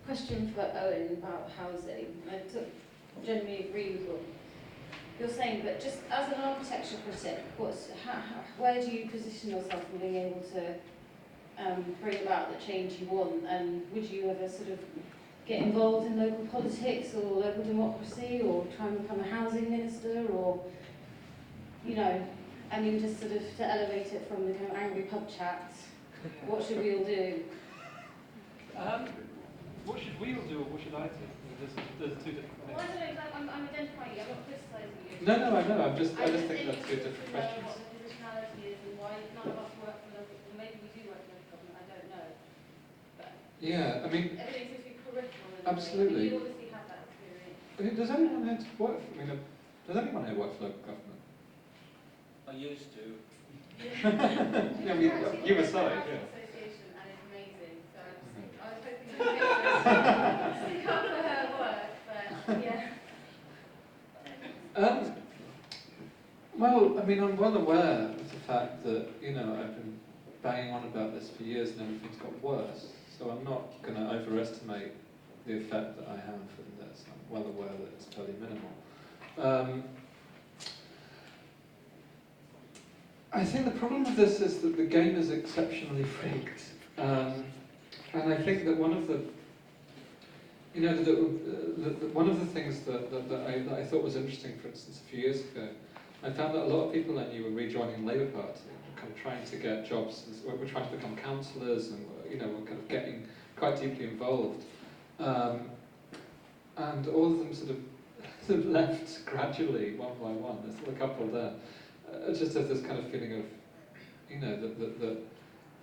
question for Owen about housing. I generally agree with what you're saying, but just as an architecture critic, where do you position yourself in being able to bring about the change you want? And would you ever sort of get involved in local politics or local democracy, or try and become a housing minister, or, you know, I mean, just sort of to elevate it from the kind of angry pub chats, what should we all do? What should we all do, or what should I do? There's two different things. Well, I don't know, I'm identifying you, I'm not criticising you. No, I know, I just think that's two different questions. What the positionality is and why none of us work for local, well, maybe we do work for local government, I don't know. But yeah, I mean, everything seems to be peripheral. Absolutely. You obviously have that experience. I mean, does anyone here work for, does anyone here work for local government? I used to. Yeah, I mean, you aside, yeah. Association, and it's amazing. So I was hoping to stick up for her work, but yeah. Well, I mean, I'm well aware of the fact that, I've been banging on about this for years and everything's got worse. So I'm not going to overestimate the effect that I have in this. I'm well aware that it's fairly minimal. I think the problem with this is that the game is exceptionally rigged. And I think that one of the one of the things that I thought was interesting, for instance, a few years ago, I found that a lot of people I knew were rejoining the Labour Party, kind of trying to get jobs, were trying to become councillors, and were kind of getting quite deeply involved. And all of them sort of left gradually, one by one. There's still a couple there. Just as this kind of feeling of,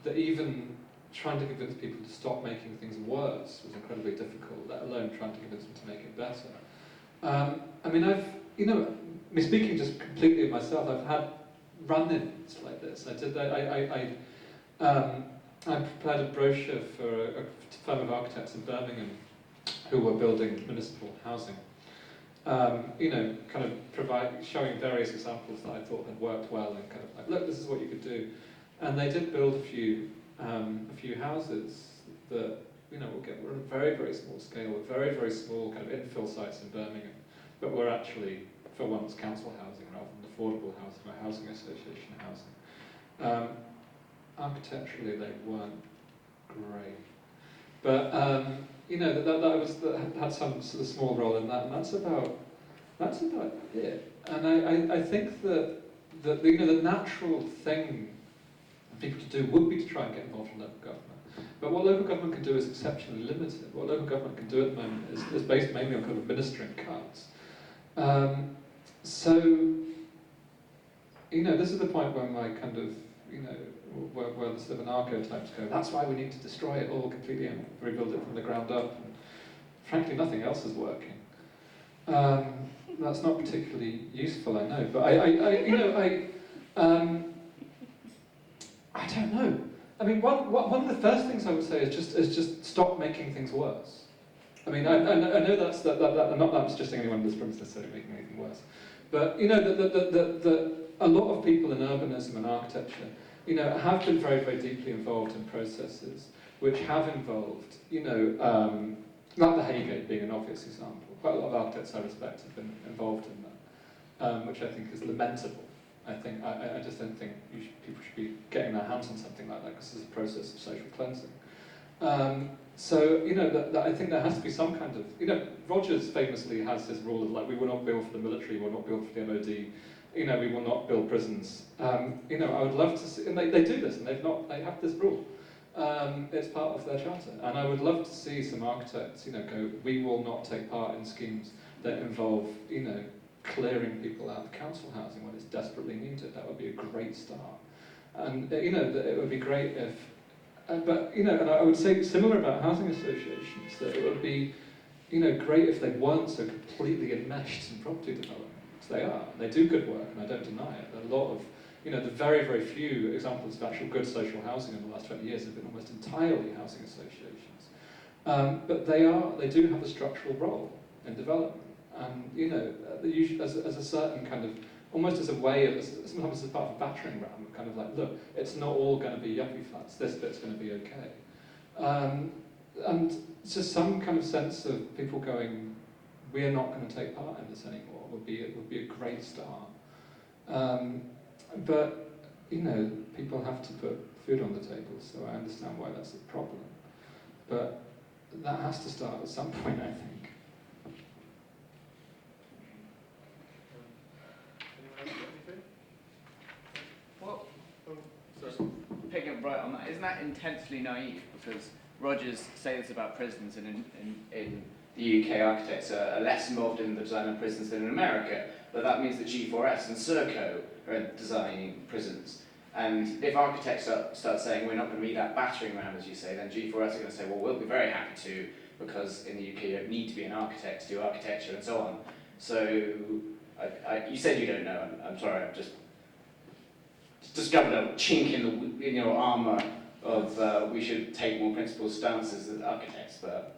that even trying to convince people to stop making things worse was incredibly difficult, let alone trying to convince them to make it better. I mean, speaking just completely of myself, I've had run-ins like this. I prepared a brochure for a firm of architects in Birmingham who were building municipal housing. Kind of showing various examples that I thought had worked well, and kind of like, look, this is what you could do. And they did build a few houses that, were on a very, very small scale, with very, very small kind of infill sites in Birmingham, but were actually, for once, council housing rather than affordable housing or housing association housing. Architecturally, they weren't great. But, that had some sort of small role in that, and that's about it. And I think that the natural thing for people to do would be to try and get involved in local government. But what local government can do is exceptionally limited. What local government can do at the moment is based mainly on kind of administering cuts. So, this is the point where my kind of, where the sort of anarcho types go, that's why we need to destroy it all completely and rebuild it from the ground up. And frankly, nothing else is working. That's not particularly useful, I know, but I don't know. I mean, one of the first things I would say is just stop making things worse. I mean, I know that's not that suggesting anyone in this room is necessarily making anything worse, but a lot of people in urbanism and architecture, have been very, very deeply involved in processes which have involved, like the Haygate being an obvious example. Quite a lot of architects I respect have been involved in that, which I think is lamentable. I just don't think people should be getting their hands on something like that, because it's a process of social cleansing. So, I think there has to be some kind of, Rogers famously has this rule of like, we will not build for the military, we will not build for the MOD, we will not build prisons. I would love to see, and they do this, and they have this rule. It's part of their charter, and I would love to see some architects, go, we will not take part in schemes that involve, clearing people out of council housing when it's desperately needed. That would be a great start. And, it would be great if, but, and I would say similar about housing associations, that it would be, great if they weren't so completely enmeshed in property development. They are. They do good work, and I don't deny it. A lot of, the very, very few examples of actual good social housing in the last 20 years have been almost entirely housing associations. But they do have a structural role in development. And, as a certain kind of, almost as a way of, sometimes as part of a battering ram, kind of like, look, it's not all going to be yuppie flats, this bit's going to be okay. And just some kind of sense of people going, we're not going to take part in this anymore would be a great start. But you know, people have to put food on the table, so I understand why that's a problem. But that has to start at some point, I think. Anyone else got anything? Well, Oh, just sorry. picking up right on that, isn't that intensely naive? Because Rogers say this about prisons, and in the UK, architects are less involved in the design of prisons than in America, but that means that G4S and Serco are designing prisons. And if architects start saying we're not going to be that battering ram, as you say, then G4S are going to say, well, we'll be very happy to, because in the UK you don't need to be an architect to do architecture and so on. So you said you don't know. I'm sorry. I've just discovered a chink in your armour of we should take more principled stances as architects, but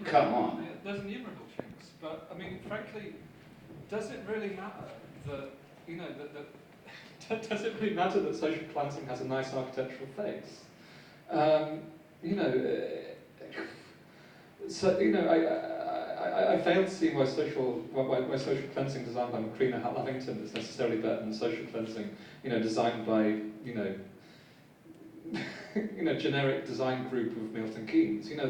come on. There's innumerable things, but I mean, frankly, does it really matter that, you know, does it really matter that social cleansing has a nice architectural face? You know, so you know, I fail to see why social cleansing designed by Macrina Lavington is necessarily better than social cleansing, you know, designed by, you know, you know, generic design group of Milton Keynes. You know,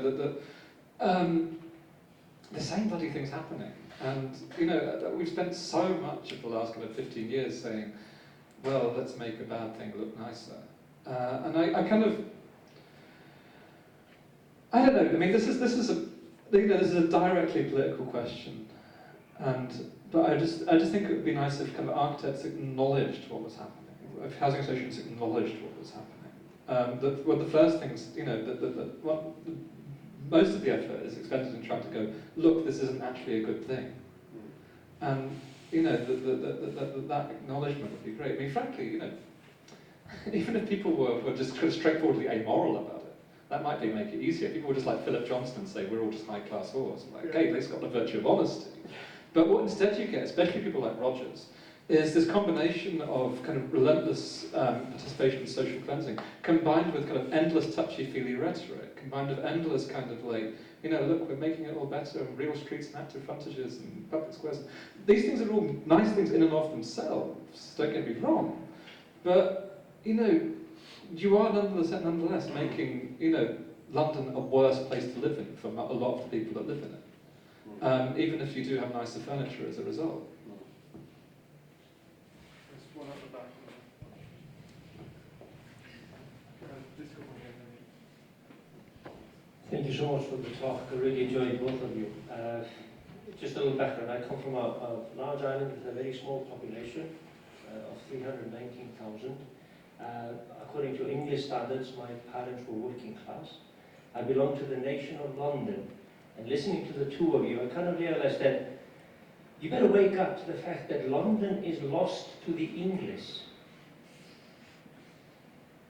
the same bloody thing's happening, and you know, we've spent so much of the last kind of 15 years saying, well, let's make a bad thing look nicer. And I kind of, I don't know. I mean, this is a, you know, this is a directly political question, but I just think it would be nice if kind of architects acknowledged what was happening, if housing associations acknowledged what was happening. One of the first things, you know, most of the effort is expended in trying to go, look, this isn't actually a good thing, and you know, that acknowledgement would be great. I mean, frankly, you know, even if people were just straightforwardly amoral about it, that might make it easier. People were just like Philip Johnston and say, we're all just high-class whores. Like, okay, they've got the virtue of honesty. But what instead you get, especially people like Rogers, is this combination of kind of relentless participation in social cleansing, combined with kind of endless touchy-feely rhetoric, combined with endless kind of like, you know, look, we're making it all better, and real streets and active frontages and public squares. These things are all nice things in and of themselves, don't get me wrong. But, you know, you are nonetheless making, you know, London a worse place to live in for a lot of the people that live in it. Even if you do have nicer furniture as a result. There's one at the back. This couple here, Thank you so much for the talk. I really enjoyed both of you. Just a little background. I come from a large island with a very small population of 319,000. According to English standards, my parents were working class. I belong to the nation of London. And listening to the two of you, I kind of realized that you better wake up to the fact that London is lost to the English.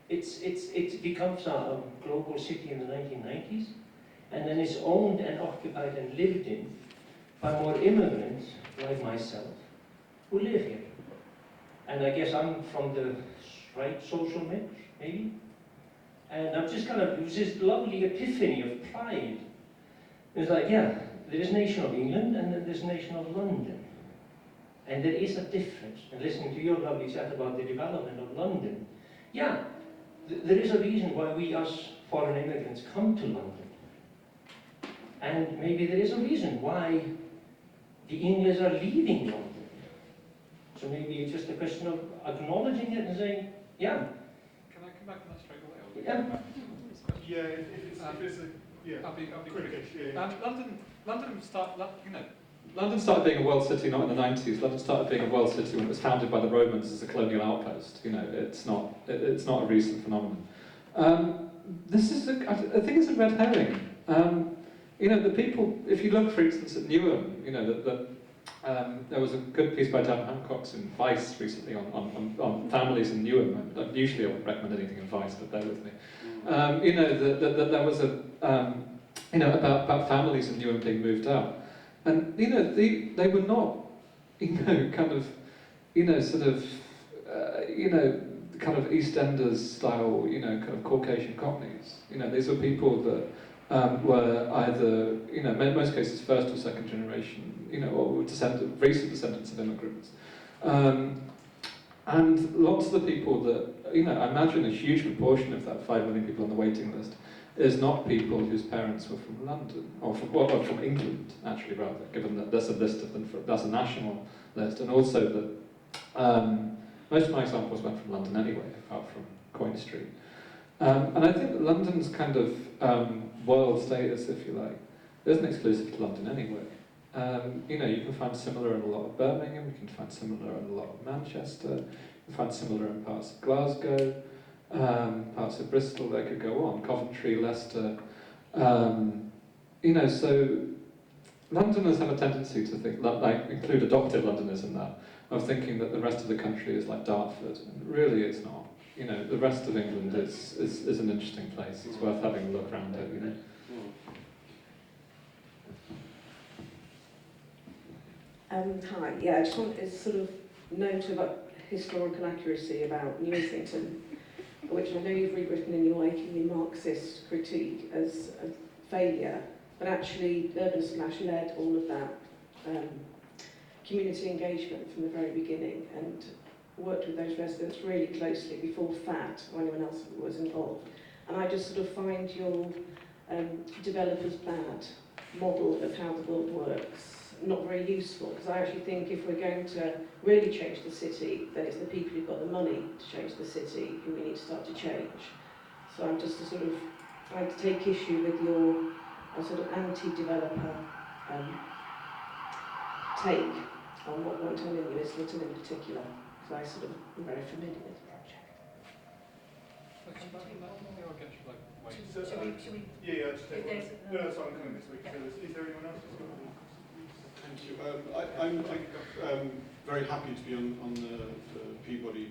It becomes a global city in the 1990s, and then it's owned and occupied and lived in by more immigrants like myself who live here. And I guess I'm from the right social mix, maybe? And I'm just kind of, it was this lovely epiphany of pride. It's like, yeah, there is nation of England and then there's nation of London. And there is a difference. And listening to your lovely chat about the development of London, yeah, there is a reason why we as foreign immigrants come to London. And maybe there is a reason why the English are leaving London. So maybe it's just a question of acknowledging it and saying, yeah. Can I come back on that straight away? Or Yeah. come back to this question? yeah, if it's a, yeah. I'll be quick. Quickish, yeah. London started being a world city not in the 90s. London started being a world city when it was founded by the Romans as a colonial outpost. You know, it's not a recent phenomenon. This is I think it's a red herring. You know, the people. If you look, for instance, at Newham, you know there was a good piece by Dan Hancock's in Vice recently on families in Newham. Usually I wouldn't recommend anything in Vice, but bear with me. You know, that there was a you know, about families in Newham being moved out. And, you know, they were not, you know, kind of, you know, sort of, you know, kind of EastEnders style, you know, kind of Caucasian Cockneys. You know, these were people that were either, in most cases, first or second generation, or recent descendants of immigrants. And lots of the people that, I imagine a huge proportion of that 5 million people on the waiting list is not people whose parents were from London, or from England, actually, rather, given that there's a list of them, that's a national list, and also that most of my examples went from London anyway, apart from Coin Street. And I think that London's kind of world status, if you like, isn't exclusive to London anyway. You can find similar in a lot of Birmingham, you can find similar in a lot of Manchester, you can find similar in parts of Glasgow, parts of Bristol, they could go on, Coventry, Leicester. So London has had a tendency to think, like include adopted Londoners in that, of thinking that the rest of the country is like Dartford, and really it's not. The rest of England is an interesting place, it's worth having a look around it, Hi, yeah, I just want to sort of note about historical accuracy about New Islington, which I know you've rewritten in your Marxist critique as a failure, but actually Urban Splash led all of that community engagement from the very beginning and worked with those residents really closely before FAT or anyone else was involved. And I just sort of find your developer's bad model of how the world works not very useful, because I actually think if we're going to really change the city, then it's the people who've got the money to change the city who we need to start to change. So I'm just sort of trying to take issue with your sort of anti-developer take on what went on in New Islington in particular, because I sort of am very familiar with the project. Should we? Yeah, just take one. No, that's fine, I'm coming this week. So is there anyone else who's got any? Thank you. I'm very happy to be on the Peabody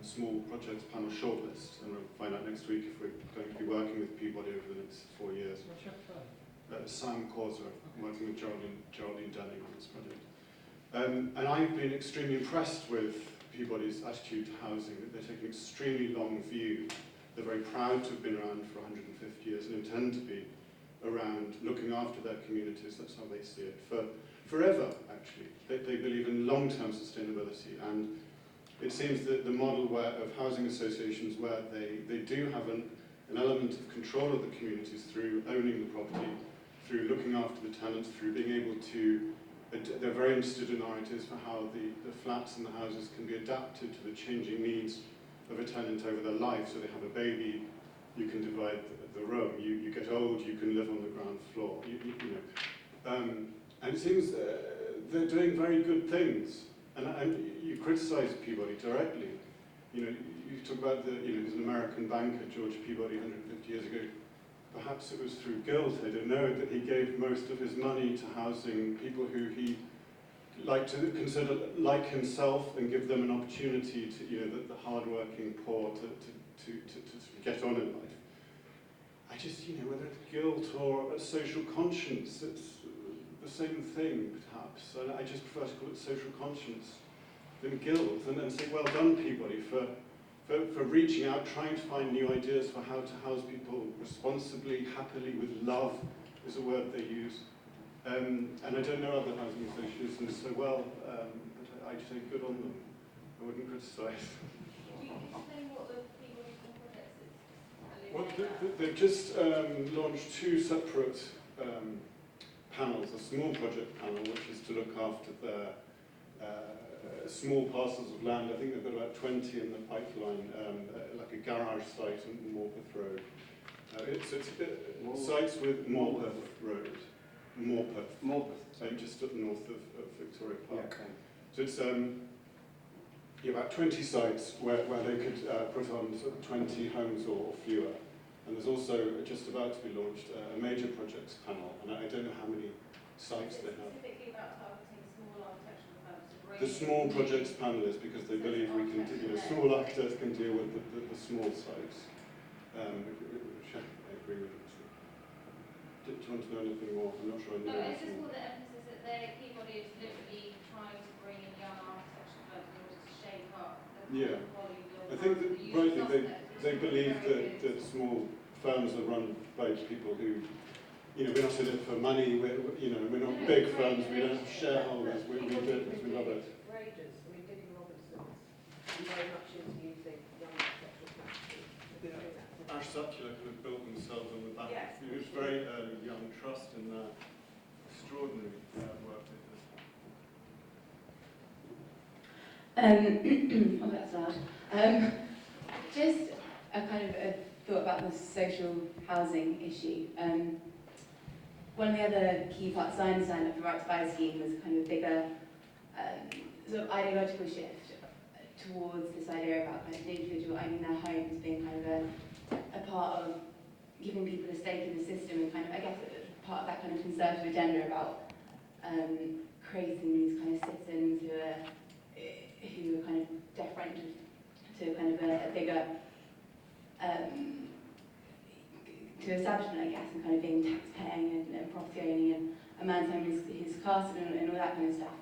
Small Projects Panel shortlist, and we'll find out next week if we're going to be working with Peabody over the next 4 years. What's your firm? Sam Causer, working with Geraldine Dunning on this project. And I've been extremely impressed with Peabody's attitude to housing. They take an extremely long view. They're very proud to have been around for 150 years and intend to be around looking after their communities. That's how they see it. Forever, actually. They believe in long-term sustainability, and it seems that the model of housing associations where they do have an element of control of the communities through owning the property, through looking after the tenants, through being able to, they're very interested in our ideas for how the flats and the houses can be adapted to the changing needs of a tenant over their life. So they have a baby, you can divide the room, you get old, you can live on the ground floor, and it seems they're doing very good things. And you criticise Peabody directly. You talk about he's an American banker, George Peabody, 150 years ago. Perhaps it was through guilt, I don't know, that he gave most of his money to housing people who he liked to consider like himself and give them an opportunity to, the hard-working poor to get on in life. I just, whether it's guilt or a social conscience, it's the same thing, perhaps. And I just prefer to call it social conscience than guilt, and say, well done, Peabody, for reaching out, trying to find new ideas for how to house people responsibly, happily, with love, is a word they use. And I don't know other housing associations so well, but I'd say good on them. I wouldn't criticise. Can you explain what the Peabody Small Projects is? Well, they've just launched 2 separate panels, a small project panel, which is to look after their small parcels of land. I think they've got about 20 in the pipeline, like a garage site on Morpeth Road. It's sites with Morpeth Road. Morpeth. So just up north of Victoria Park. Yeah. So it's about 20 sites where they could put on sort of 20 homes or fewer. And there's also just about to be launched a major projects panel, and I don't know how many sites they have. Specifically about targeting small architectural firms to bring The small projects panel is because they believe we can, small architects can deal with the small sites. Which I agree with. Do you want to know anything more? I'm not sure I know No, it's anything just more. more the emphasis that their Peabody is deliberately trying to bring in young architecture firms in order to shape up the Yeah. volume of I think that the use rightly of they suspects, which believe is very that small firms are run by people who you know, we're not in it for money, you know, we're not big firms, we don't have shareholders, we do it because we love it. Raiders, I mean, Dick and Robinson's very much into using young architectural practices. They've been doing that for Ash Succulent could have built themselves on the back. Yes. It was very early young trust in that extraordinary work they did. Oh, that's loud. Just a kind of a thought about the social housing issue. One of the other key parts I understand of the Right to Buy scheme was a kind of bigger sort of ideological shift towards this idea about kind of the individual owning their homes being kind of a part of giving people a stake in the system and kind of, I guess, part of that kind of conservative agenda about creating these kind of citizens who are kind of deferential to kind of a bigger to establishment, I guess, and kind of being tax-paying and property owning and a man's home is his castle and all that kind of stuff.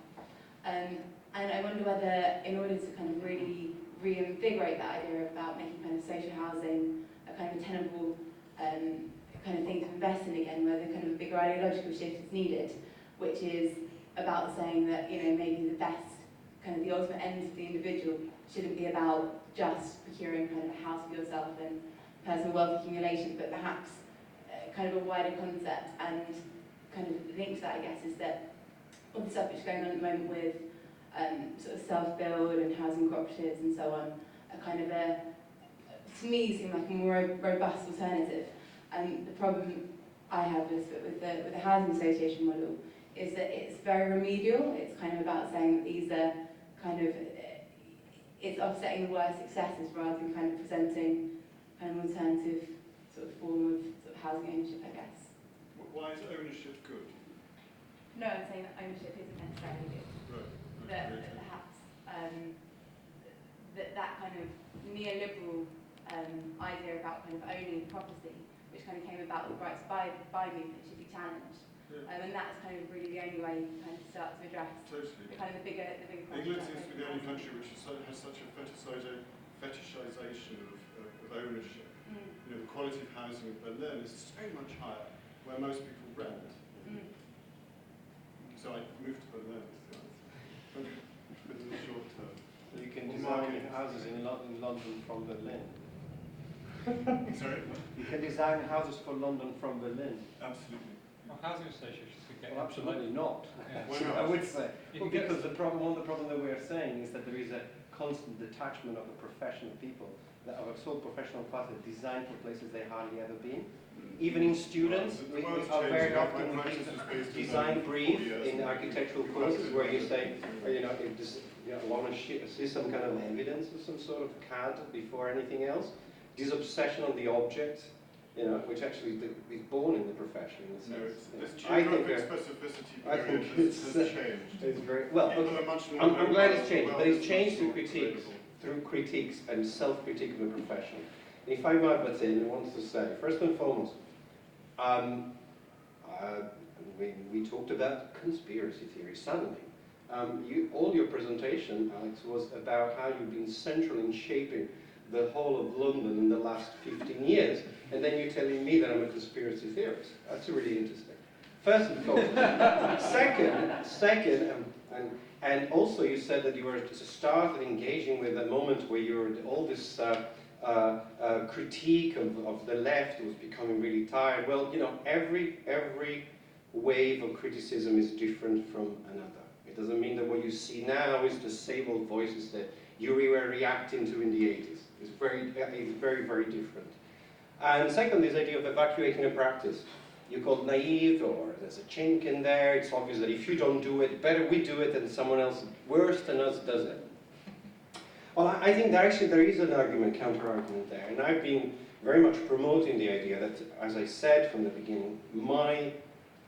And I wonder whether, in order to kind of really reinvigorate that idea about making kind of social housing a kind of tenable kind of thing to invest in again, whether kind of a bigger ideological shift is needed, which is about saying that, you know, maybe the best, kind of the ultimate end for the individual shouldn't be about just procuring kind of a house for yourself and personal wealth accumulation, but perhaps kind of a wider concept. And kind of linked to that, I guess, is that all the stuff which is going on at the moment with sort of self-build and housing cooperatives and so on are kind of to me, seem like a more robust alternative. And the problem I have with the housing association model is that it's very remedial. It's kind of about saying that these are kind of, it's offsetting the worst successes rather than kind of presenting an alternative sort of form of housing ownership, I guess. Why is ownership good? No, I'm saying that ownership isn't necessarily good. Right. That perhaps that kind of neoliberal idea about kind of owning property, which kind of came about with the Right to Buy movement, should be challenged. Yeah. And that's kind of really the only way you kind of start to address Totally. the kind of the bigger England seems to be the only country which has such a fetishization of ownership. You know, the quality of housing in Berlin is so much higher, where most people rent. So I moved to Berlin, to be honest. But in the short term. So you can design houses in London from Berlin. Sorry? You can design houses for London from Berlin. Absolutely. Well, housing associations could get Well, absolutely not. Yeah. Why not? I would say. You Well, can get- because one of the problems that we are saying is that there is a constant detachment of the professional people, that of a sole professional class that design for places they hardly ever been. Even in students, The we world's are very changing. often My we practice was based in design 40 brief years. in architectural courses where you say, you know, if this, you know, want to see some kind of evidence of some sort of CAD before anything else. This obsession on the object, you know, which actually is born in the profession in a No, sense. this I think geographic specificity I period think has it's, changed. it's very well. People Okay. are much more I'm glad mobile, it's changed, well, but it's much changed through more critiques, available. and self-critique of the profession. And if I might but say, I want to say, first and foremost, we talked about conspiracy theory suddenly. All your presentation, Alex, was about how you've been central in shaping the whole of London in the last 15 years, and then you're telling me that I'm a conspiracy theorist. That's really interesting. First and foremost. Second, and also you said that you were started engaging with a moment where all this critique of the left was becoming really tired. Well, you know, every wave of criticism is different from another. It doesn't mean that what you see now is the same old voices that you were reacting to in the 80s. It's very, very different. And second, this idea of evacuating a practice. You're called naive, or there's a chink in there. It's obvious that if you don't do it, better we do it than someone else worse than us does it. Well, I think that actually there is an argument, counter-argument there. And I've been very much promoting the idea that, as I said from the beginning, my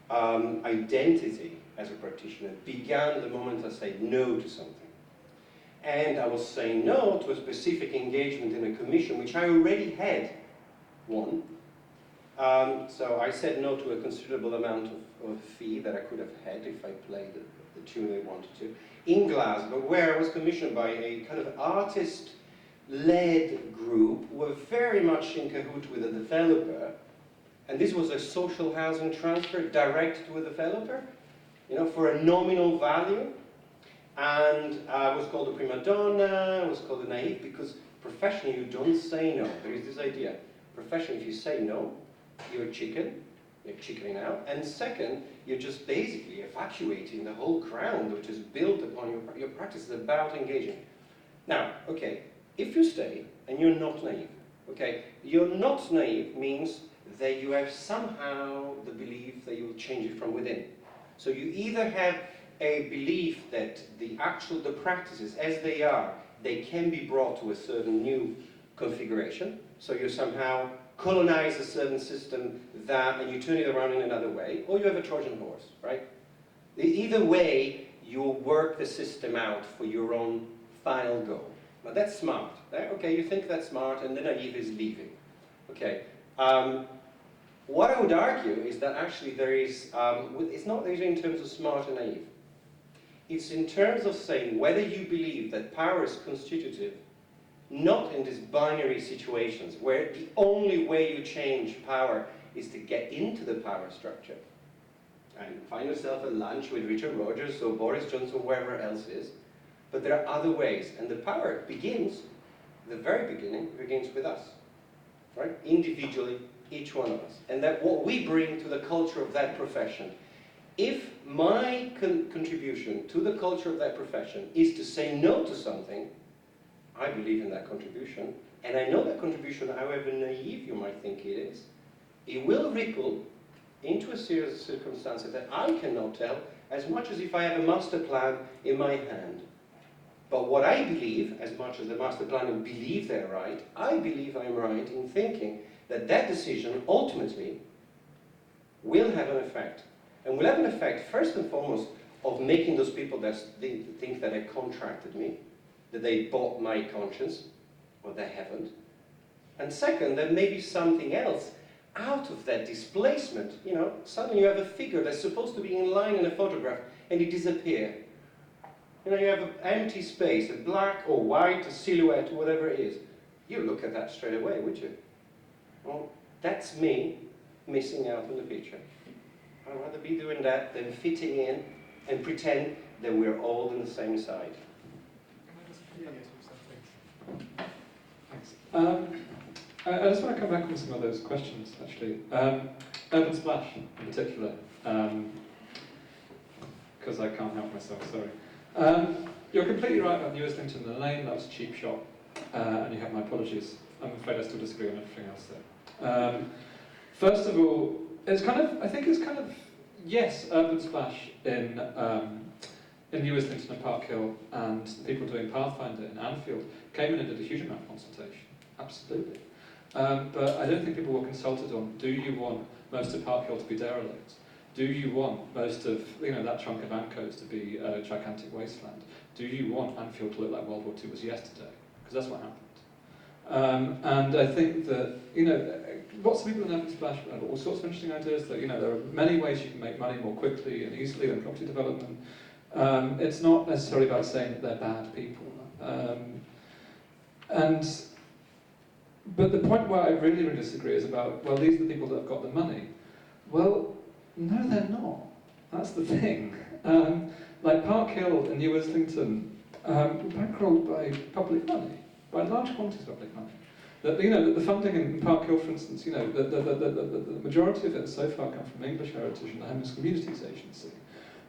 identity as a practitioner began the moment I said no to something. And I was saying no to a specific engagement in a commission, which I already had won. So I said no to a considerable amount of fee that I could have had if I played the tune I wanted to, in Glasgow, where I was commissioned by a kind of artist-led group who were very much in cahoot with a developer, And this was a social housing transfer direct to a developer, for a nominal value. And it was called a prima donna, it was called a naive, because professionally you don't say no. There is this idea. Professionally, if you say no, you're chickening out. And second, you're just basically evacuating the whole ground which is built upon your practice. Is about engaging. Now, okay, if you stay and you're not naive, okay, you're not naive means that you have somehow the belief that you will change it from within. So you either have a belief that the practices as they are, they can be brought to a certain new configuration. So you somehow colonize a certain system and you turn it around in another way, or you have a Trojan horse, right? Either way, you work the system out for your own final goal. Now that's smart. Okay, you think that's smart, and the naive is leaving. Okay. What I would argue is that actually there is, it's not really in terms of smart and naive. It's in terms of saying whether you believe that power is constitutive, not in these binary situations where the only way you change power is to get into the power structure and find yourself at lunch with Richard Rogers or Boris Johnson, whoever else is. But there are other ways, and the power begins, the very beginning begins with us, right? Individually, each one of us. And that what we bring to the culture of that profession. If my contribution to the culture of that profession is to say no to something, I believe in that contribution, and I know that contribution, however naive you might think it is, it will ripple into a series of circumstances that I cannot tell as much as if I have a master plan in my hand. But what I believe, as much as the master plan and believe they're right, I believe I'm right in thinking that that decision ultimately will have an effect. And will have an effect, first and foremost, of making those people that think that they contracted me, that they bought my conscience, or they haven't. And second, there may be something else out of that displacement. Suddenly you have a figure that's supposed to be in line in a photograph, and it disappears. You have an empty space, a black or white, a silhouette, whatever it is. You look at that straight away, would you? Well, that's me missing out on the picture. I'd rather be doing that than fitting in and pretend that we're all on the same side. Thanks. I just want to come back on some of those questions, actually. Urban Splash, in particular, because I can't help myself, sorry. You're completely right about New Islington and the name. That was a cheap shot, and you have my apologies. I'm afraid I still disagree on everything else there. First of all, I think it's kind of, yes, Urban Splash in New Islington and Park Hill, and the people doing Pathfinder in Anfield came in and did a huge amount of consultation, absolutely. But I don't think people were consulted on, do you want most of Park Hill to be derelict? Do you want most of that chunk of Ancos to be a gigantic wasteland? Do you want Anfield to look like World War II was yesterday? Because that's what happened. And I think that lots of people in Urban Splash have all sorts of interesting ideas. That there are many ways you can make money more quickly and easily than property development. It's not necessarily about saying that they're bad people. But the point where I really, really disagree is about, well, these are the people that have got the money. Well, no, they're not. That's the thing. Like Park Hill and New Islington were bankrolled by public money, by large quantities of public money. The funding in Park Hill, for instance, the majority of it so far come from English Heritage and the Homeless Communities Agency.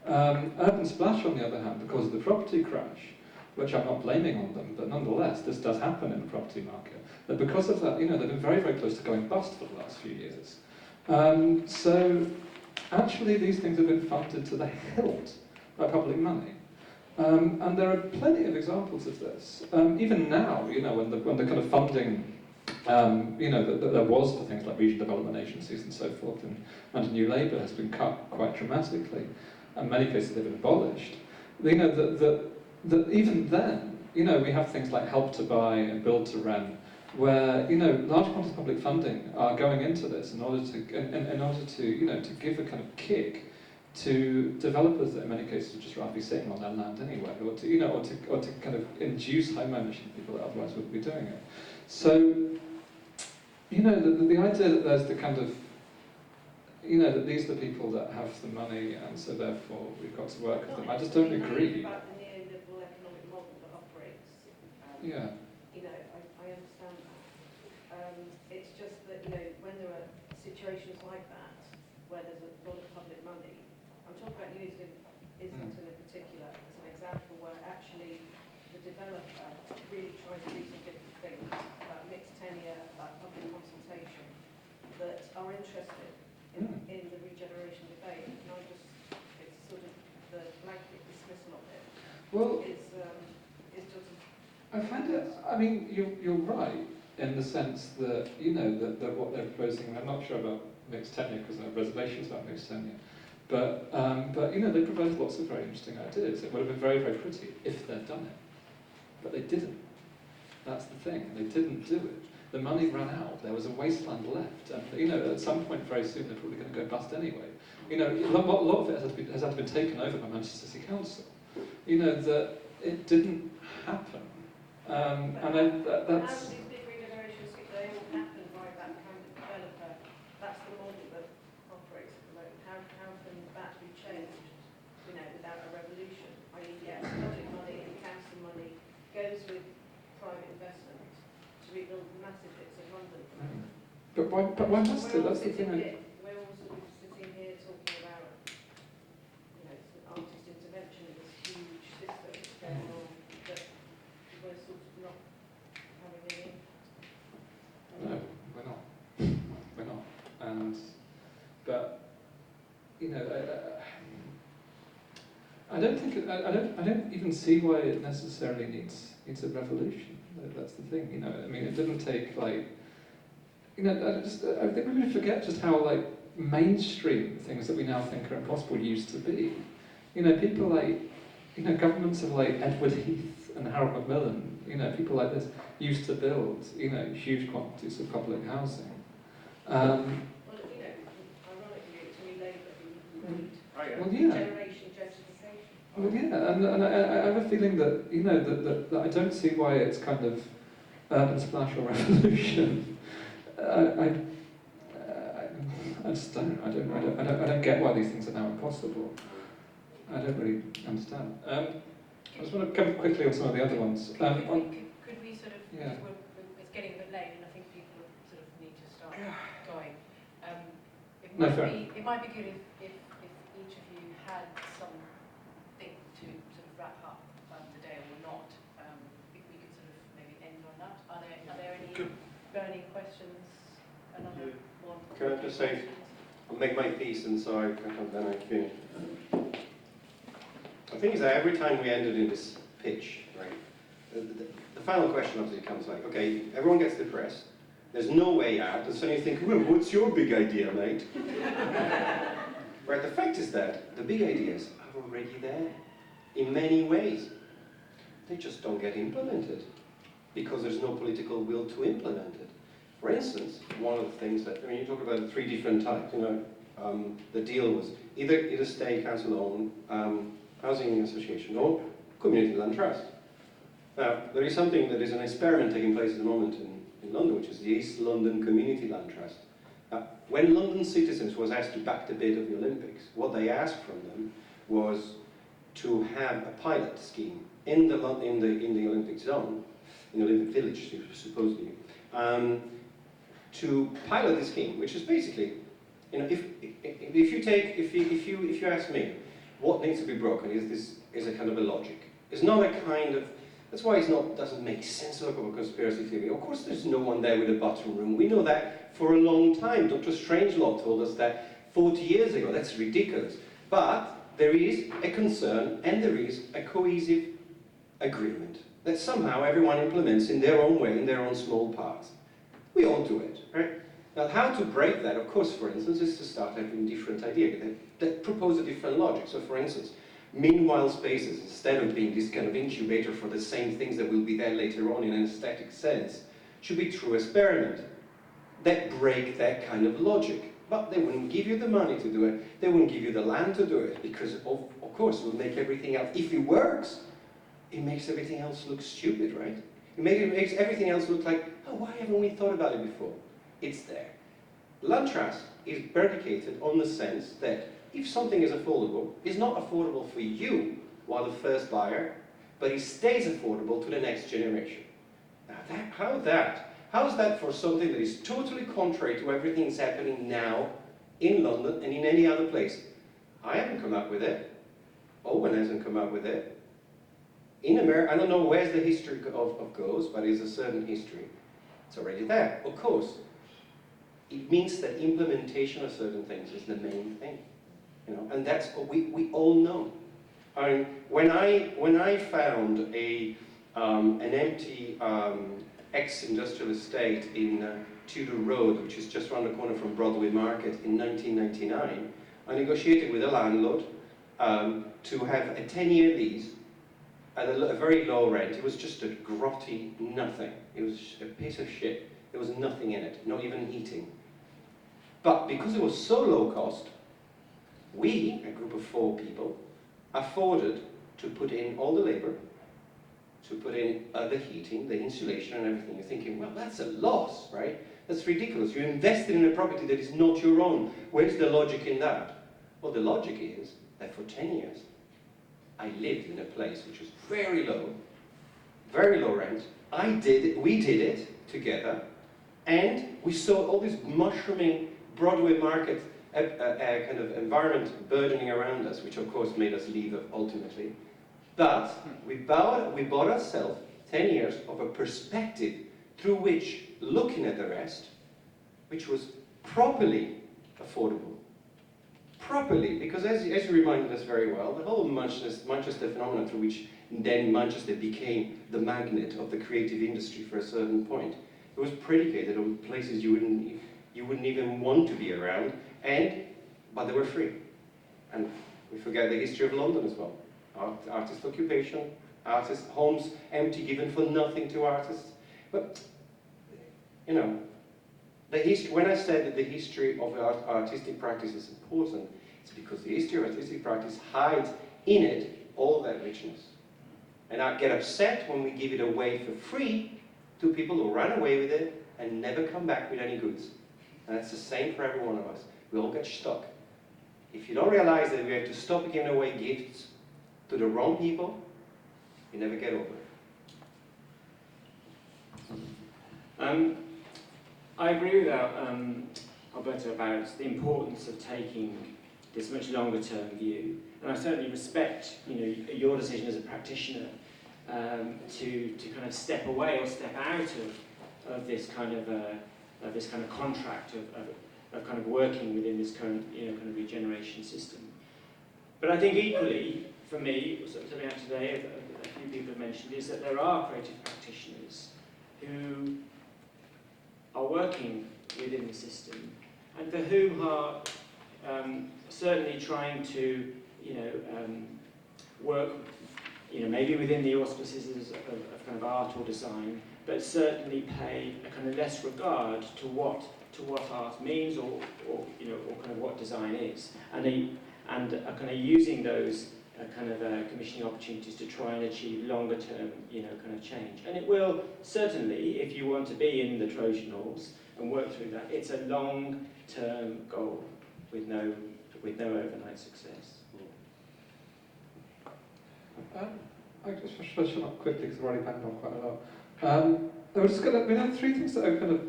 Urban Splash, on the other hand, because of the property crash, which I'm not blaming on them, but nonetheless, this does happen in the property market. That because of that, they've been very, very close to going bust for the last few years. So actually, these things have been funded to the hilt by public money. And there are plenty of examples of this. Even now, when the kind of funding, that there was for things like regional development agencies and so forth, and under New Labour has been cut quite dramatically. In many cases, they've been abolished. That even then, we have things like Help to Buy and Build to Rent, where large quantities of public funding are going into this in order to to give a kind of kick to developers that in many cases would just rather be sitting on their land anyway, or to kind of induce home ownership in people that otherwise wouldn't be doing it. So the idea that there's the kind of you know, that these are the people that have the money, and so therefore we've got to work with them. I just don't agree. About the neoliberal economic model that operates. Yeah. You know, I understand that. It's just that, you know, when there are situations like that, where there's a lot of public money, I'm talking about New Zealand Islington in particular as an example where actually the developer really tries to do some different things, about mixed tenure, about public consultation, that are interested in the regeneration debate. And I just, it's sort of the blanket dismissal of it. Well, Is just. I find it, I mean, you're right in the sense that, you know, that what they're proposing, I'm not sure about mixed tenure because there are reservations about mixed tenure, but you know, they proposed lots of very interesting ideas. It would have been very, very pretty if they'd done it. But they didn't. That's the thing, they didn't do it. The money ran out, there was a wasteland left, and you know, at some point very soon they're probably going to go bust anyway. You know, a lot of it has had to be taken over by Manchester City Council. You know, that it didn't happen. And that's... How do these big regenerations, they all happen by that kind of developer? That's the model that operates at the moment. How can that be changed, you know, without a revolution? I mean, yes, public money and council money goes with private investment to rebuild massive bits of London. But why must it? That's the thing. We're all sort of sitting here talking about, you know, artist intervention in this huge system that's going on, that we're sort of not having any impact. No, we're not. We're not. But you know, I don't think I don't even see why it necessarily needs a revolution. That's the thing. You know, I mean, it didn't take like, you know, I think we really forget just how like mainstream things that we now think are impossible used to be. You know, people like, you know, governments of like Edward Heath and Harold Macmillan, you know, people like this used to build, you know, huge quantities of public housing. Well, you know, ironically, it's New Labour who made Well, yeah. generation gentrification. Well, yeah, and I have a feeling that, you know, that I don't see why it's kind of urban splash or revolution. I just don't. I don't get why these things are now impossible. I don't really understand. I just want to come quickly on some of the other ones. Could we sort of, yeah. it's getting a bit late and I think people sort of need to start going. It might be good if each of you had something to sort of wrap up the day or not. If we could sort of maybe end on that. Are there any burning questions? Another one? Can I just say, I'll make my piece and so then I finish. The thing is that every time we ended in this pitch, right, the final question obviously comes like, okay, everyone gets depressed, there's no way out, and suddenly you think, well, what's your big idea, mate? Right, the fact is that the big ideas are already there, in many ways. They just don't get implemented, because there's no political will to implement it. For instance, one of the things that, I mean, you talk about 3 different types, you know, the deal was either state, council-owned, housing association, or community land trust. Now, there is something that is an experiment taking place at the moment in London, which is the East London Community Land Trust. When London citizens was asked to back the bid of the Olympics, what they asked from them was to have a pilot scheme in the Olympic zone, in the Olympic Village, supposedly, to pilot the scheme, which is basically, you know, if you ask me, what needs to be broken is a kind of a logic. It's not a kind of, that's why doesn't make sense to talk about conspiracy theory. Of course there's no one there with a bottom room. We know that for a long time. Dr. Strangelove told us that 40 years ago. That's ridiculous. But there is a concern and there is a cohesive agreement that somehow everyone implements in their own way, in their own small parts. We all do it, right? Now, how to break that, of course, for instance, is to start having different ideas that propose a different logic. So, for instance, meanwhile spaces, instead of being this kind of incubator for the same things that will be there later on in an aesthetic sense, should be true experiment that break that kind of logic. But they wouldn't give you the money to do it, they wouldn't give you the land to do it, because of course it would make everything else, if it works, it makes everything else look stupid, right? It makes everything else look like, oh, why haven't we thought about it before? It's there. Land trust is predicated on the sense that if something is affordable, it's not affordable for you while the first buyer, but it stays affordable to the next generation. Now how's that for something that is totally contrary to everything that's happening now in London and in any other place? I haven't come up with it. Owen hasn't come up with it. In America, I don't know where's the history of goes, but there's a certain history. It's already there, of course. It means that implementation of certain things is the main thing, you know, and that's what we all know. I mean, when I found an empty ex-industrial estate in Tudor Road, which is just around the corner from Broadway Market, in 1999, I negotiated with a landlord to have a 10-year lease at a very low rent. It was just a grotty nothing. It was a piece of shit. There was nothing in it, not even heating. But because it was so low cost, we, a group of 4 people, afforded to put in all the labor, to put in the heating, the insulation and everything. You're thinking, well, that's a loss, right? That's ridiculous. You invested in a property that is not your own. Where's the logic in that? Well, the logic is that for 10 years, I lived in a place which was very low rent. We did it together, and we saw all this mushrooming Broadway Market kind of environment burgeoning around us, which of course made us leave ultimately. But we bought ourselves 10 years of a perspective through which, looking at the rest, which was properly affordable. Properly, because as you reminded us very well, the whole Manchester phenomenon through which then Manchester became the magnet of the creative industry for a certain point, it was predicated on places you wouldn't even want to be around, but they were free. And we forget the history of London as well. Artist occupation, artist homes empty, given for nothing to artists. But, you know, when I said that the history of artistic practice is important, it's because the history of artistic practice hides in it all that richness. And I get upset when we give it away for free to people who run away with it and never come back with any goods. And that's the same for every one of us. We all get stuck. If you don't realize that we have to stop giving away gifts to the wrong people, you never get over it. I agree with Alberto about the importance of taking this much longer term view, and I certainly respect, you know, your decision as a practitioner to kind of step away or step out of this kind of contract of kind of working within this current, you know, kind of regeneration system. But I think equally, for me, something out today, a few people have mentioned, is that there are creative practitioners who are working within the system, and for whom are certainly trying to, you know, work, you know, maybe within the auspices of kind of art or design, but certainly pay a kind of less regard to what art means, or you know, or kind of what design is, and are kind of using those kind of commissioning opportunities to try and achieve longer term, you know, kind of change. And it will certainly, if you want to be in the Trojan horse and work through that, it's a long term goal with no overnight success. I just wish to up quickly because I've already banged on quite a lot. I was just going to, we had 3 things that I kind of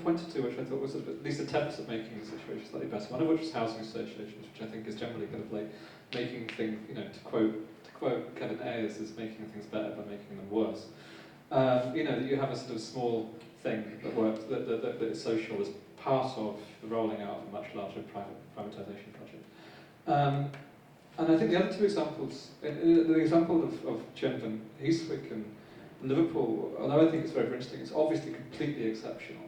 pointed to, which I thought was sort of at least attempts at making the situation slightly better. One of which was housing associations, which I think is generally kind of like making things, you know, to quote Kevin Ayers, is making things better by making them worse. You know, that you have a sort of small thing that works, that is social as part of the rolling out of a much larger privatisation project. And I think the other 2 examples, the example of Jen van Heeswijk and Liverpool, although I think it's very interesting, it's obviously completely exceptional.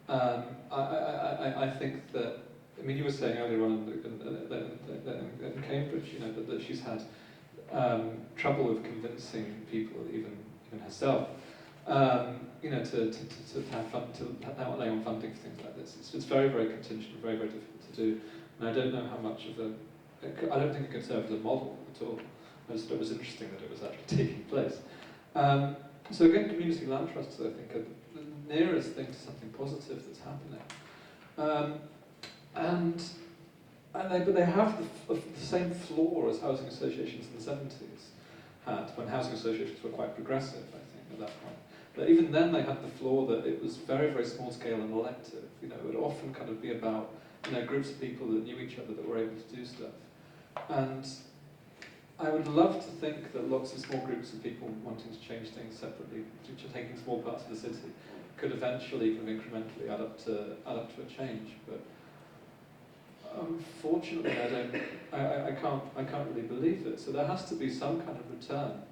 I think that, I mean, you were saying earlier on in Cambridge, you know, that she's had trouble with convincing people, even herself, you know, to have lay on funding for things like this. It's very, very contingent, very, very difficult to do, and I don't know how much of I don't think it could serve as a model at all. I just thought it was interesting that it was actually taking place. So again, community land trusts, I think, are the nearest thing to something positive that's happening. but they have the same flaw as housing associations in the 70s had, when housing associations were quite progressive, I think, at that point. But even then they had the flaw that it was very, very small scale and elective. You know, it would often kind of be about, you know, groups of people that knew each other that were able to do stuff. And I would love to think that lots of small groups of people wanting to change things separately, taking small parts of the city, could eventually kind of incrementally add up to a change. But unfortunately, I can't really believe it. So there has to be some kind of return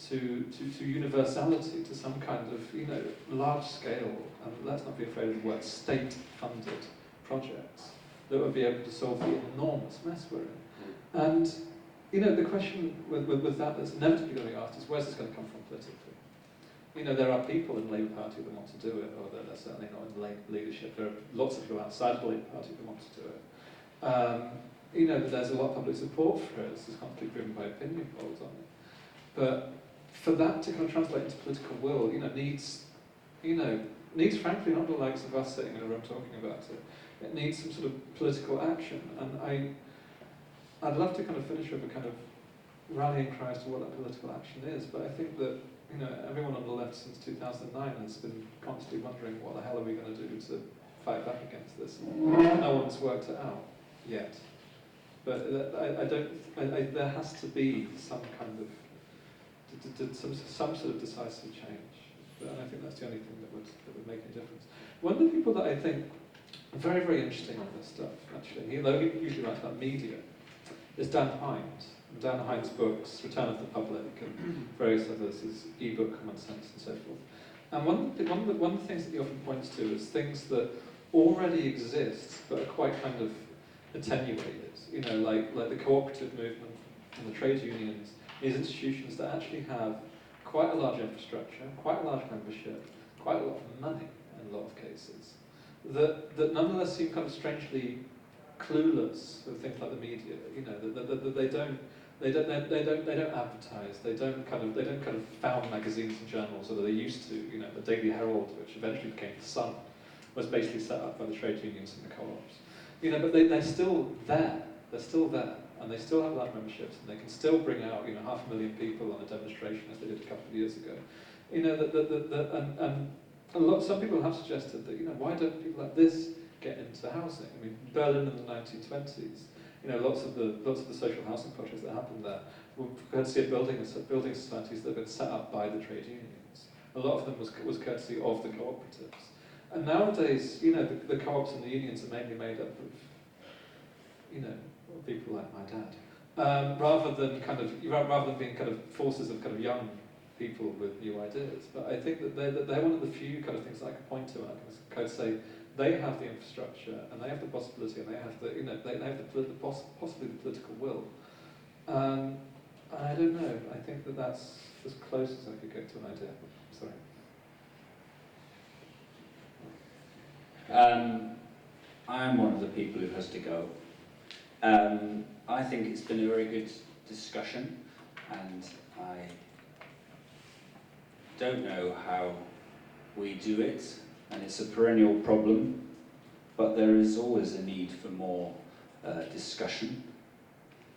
to universality, to some kind of, you know, large scale, and let's not be afraid of the word, state-funded projects that would be able to solve the enormous mess we're in. And, you know, the question with that that's inevitably going to be asked is, where's this going to come from politically? You know, there are people in the Labour Party that want to do it, or they're certainly not in leadership. There are lots of people outside the Labour Party that want to do it. You know, there's a lot of public support for it. This is constantly driven by opinion polls on it. But for that to kind of translate into political will, you know, needs frankly not the likes of us sitting in a room talking about it. It needs some sort of political action. And I'd love to kind of finish with a kind of rallying cry as to what that political action is. But I think that, you know, everyone on the left since 2009 has been constantly wondering what the hell are we going to do to fight back against this. No one's worked it out yet. But there has to be some kind of some sort of decisive change, and I think that's the only thing that would make a difference. One of the people that I think are very, very interesting on this stuff, actually, he usually writes about media, is Dan Hines. And Dan Hines' books, Return of the Public, and various others, his e-book, Common Sense, and so forth. And one of the things that he often points to is things that already exist, but are quite kind of attenuated. You know, like the cooperative movement and the trade unions. These institutions that actually have quite a large infrastructure, quite a large membership, quite a lot of money in a lot of cases, that nonetheless seem kind of strangely clueless with things like the media. You know, that they don't advertise. They don't kind of found magazines and journals, although they used to. You know, the Daily Herald, which eventually became the Sun, was basically set up by the trade unions and the co-ops. You know, but they're still there. They're still there. And they still have large memberships, and they can still bring out, you know, 500,000 people on a demonstration as they did a couple of years ago. You know, some people have suggested that, you know, why don't people like this get into housing? I mean, Berlin in the 1920s, you know, lots of the social housing projects that happened there were courtesy of building societies that had been set up by the trade unions. A lot of them was courtesy of the cooperatives. And nowadays, you know, the co-ops and the unions are mainly made up of, you know, people like my dad, rather than being kind of forces of kind of young people with new ideas. But I think that they're one of the few kind of things that I can point to, and I can say they have the infrastructure, and they have the possibility, and they have the, you know, they have possibly the political will. I don't know. I think that that's as close as I could get to an idea. Sorry. I'm one of the people who has to go. I think it's been a very good discussion, and I don't know how we do it, and it's a perennial problem, but there is always a need for more discussion.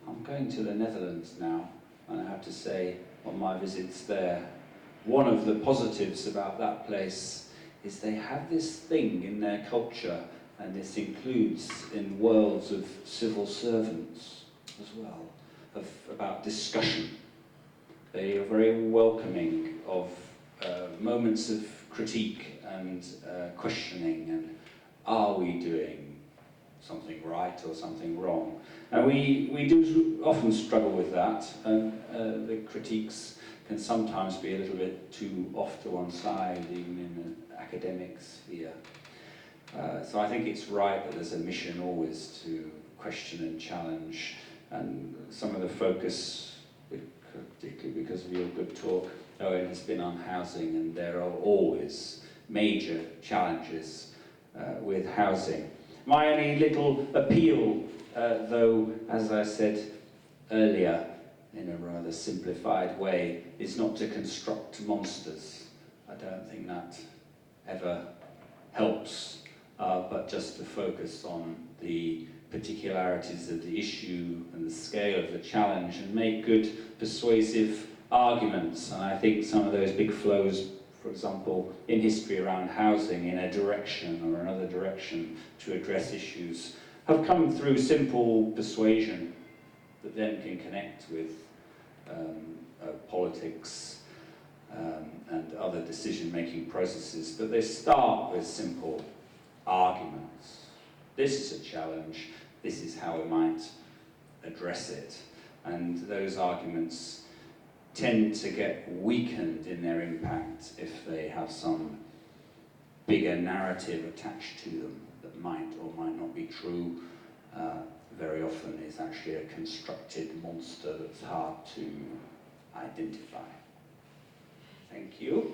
I'm going to the Netherlands now, and I have to say, on my visits there, one of the positives about that place is they have this thing in their culture, and this includes in worlds of civil servants as well, about discussion. They are very welcoming of moments of critique and questioning, and are we doing something right or something wrong? And we do often struggle with that, and the critiques can sometimes be a little bit too off to one side, even in the academic sphere. So I think it's right that there's a mission always to question and challenge, and some of the focus, particularly because of your good talk, Owen, has been on housing, and there are always major challenges with housing. My only little appeal, though, as I said earlier, in a rather simplified way, is not to construct monsters. I don't think that ever helps. but just to focus on the particularities of the issue and the scale of the challenge and make good, persuasive arguments. And I think some of those big flows, for example, in history around housing in a direction or another direction to address issues, have come through simple persuasion that then can connect with politics and other decision-making processes. But they start with simple arguments. This is a challenge, this is how we might address it. And those arguments tend to get weakened in their impact if they have some bigger narrative attached to them that might or might not be true. Very often is actually a constructed monster that's hard to identify. Thank you.